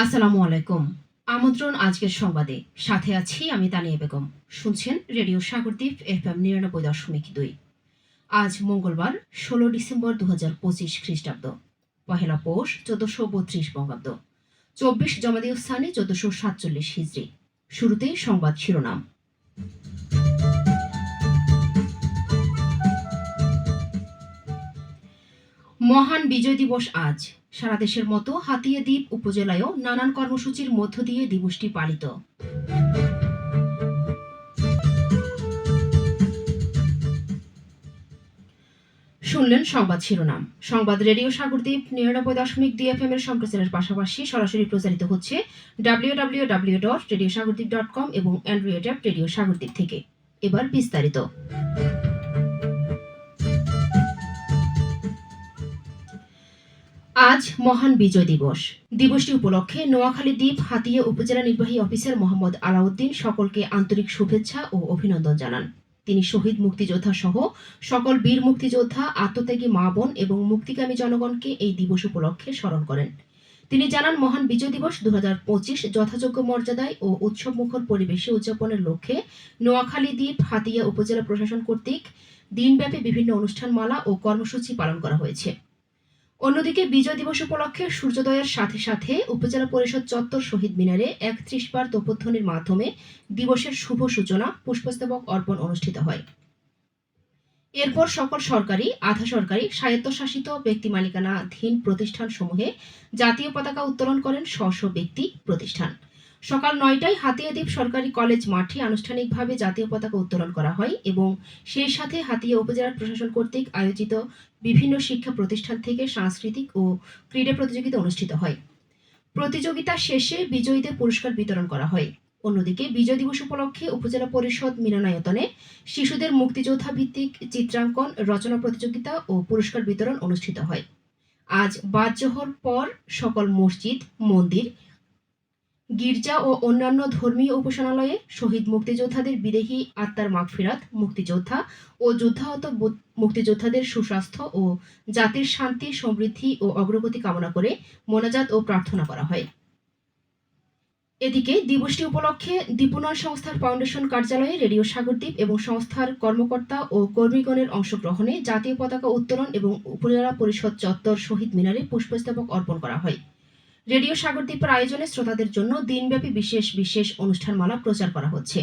আসসালামু আলাইকুম। আমন্ত্রণ আজকের সংবাদে। সাথে আছি আমি তানিয়া বেগম। শুনছেন রেডিও সাগরদ্বীপ FM ৯৯.২। আজ মঙ্গলবার ১৬ ডিসেম্বর ২০২৫ খ্রিস্টাব্দ, পহেলা পৌষ ১৪৩২ বঙ্গাব্দ, ২৪ জমাদিউ স্থানে ১৪৪৭ হিজরি। শুরুতেই সংবাদ শিরোনাম। মহান বিজয় দিবস আজ। সারা দেশের মতো হাতিয়াদ্বীপ উপজেলায়ও নানান কর্মসূচির মধ্য দিয়ে দিবসটি পালিত। শুনলেন সংবাদ শিরোনাম। সংবাদ রেডিও সাগরদ্বীপ ৯৯.২ FM এর সম্প্রচারের পাশাপাশি সরাসরি প্রচারিত হচ্ছে www.radiosagordeep.com এবং অ্যান্ড্রয়েড অ্যাপ রেডিও সাগরদ্বীপ থেকে। এবার বিস্তারিত। আজ মহান বিজয় দিবস। দিবসটি উপলক্ষে নোয়াখালী দ্বীপ হাতিয়া উপজেলা নির্বাহী অফিসার মোহাম্মদ আলাউদ্দিন সকলকে আন্তরিক শুভেচ্ছা ও অভিনন্দন জানান। তিনি শহীদ মুক্তিযোদ্ধা সহ সকল বীর মুক্তিযোদ্ধা, আত্মত্যাগী মা বোন এবং মুক্তিকামী জনগণকে এই দিবস উপলক্ষে স্মরণ করেন। তিনি জানান, মহান বিজয় দিবস ২০২৫ যথাযোগ্য মর্যাদায় ও উৎসবমুখর পরিবেশে উদযাপনের লক্ষ্যে নোয়াখালী দ্বীপ হাতিয়া উপজেলা প্রশাসন কর্তৃক দিনব্যাপী বিভিন্ন অনুষ্ঠানমালা ও কর্মসূচি পালন করা হয়েছে। অন্যদিকে বিজয় দিবস উপলক্ষে সূর্যোদয়ের সাথে সাথে উপজেলা পরিষদ চত্বর শহীদ মিনারে ৩১ বার তোপধ্বনির মাধ্যমে দিবসের শুভ সূচনা, পুষ্পস্তবক অর্পণ অনুষ্ঠিত হয়। এরপর সকল সরকারি, আধা সরকারি, স্বায়ত্তশাসিত ব্যক্তি মালিকানাধীন প্রতিষ্ঠানসমূহে জাতীয় পতাকা উত্তোলন করেন স্ব ব্যক্তি প্রতিষ্ঠান। সকাল ৯টায় হাতিয়াদ্বীপ সরকারি কলেজ মাঠে আনুষ্ঠানিকভাবে জাতীয় পতাকা উত্তোলন করা হয় এবং সেই সাথে হাতিয়া উপজেলা প্রশাসন কর্তৃক আয়োজিত বিভিন্ন শিক্ষা প্রতিষ্ঠান থেকে সাংস্কৃতিক ও ক্রীড়া প্রতিযোগিতা অনুষ্ঠিত হয়। প্রতিযোগিতা শেষে বিজয়ীদের পুরস্কার বিতরণ করা হয়। অন্যদিকে বিজয় দিবস উপলক্ষে উপজেলা পরিষদ মিলনায়তনে শিশুদের মুক্তিযোদ্ধা ভিত্তিক চিত্রাঙ্কন, রচনা প্রতিযোগিতা ও পুরস্কার বিতরণ অনুষ্ঠিত হয়। আজ বাদ জোহর পর সকল মসজিদ, মন্দির, গির্জা ও অন্যান্য ধর্মীয় উপাসনালয়ে শহীদ মুক্তিযোদ্ধাদের বিদেহী আত্মার মাগফিরাত, মুক্তিযোদ্ধা ও যুদ্ধাহত মুক্তিযোদ্ধাদের সুস্বাস্থ্য ও জাতির শান্তি, সমৃদ্ধি ও অগ্রগতি কামনা করে মোনাজাত ও প্রার্থনা করা হয়। এদিকে দিবসটি উপলক্ষে দীপুনয়ন সংস্থার ফাউন্ডেশন কার্যালয়ে রেডিও সাগরদ্বীপ এবং সংস্থার কর্মকর্তা ও কর্মীগণের অংশগ্রহণে জাতীয় পতাকা উত্তোলন এবং উপজেলা পরিষদ চত্বর শহীদ মিনারে পুষ্পস্তবক অর্পণ করা হয়। রেডিও সাগরদ্বীপের আয়োজনে শ্রোতাদের জন্য দিনব্যাপী বিশেষ অনুষ্ঠানমালা প্রচার করা হচ্ছে।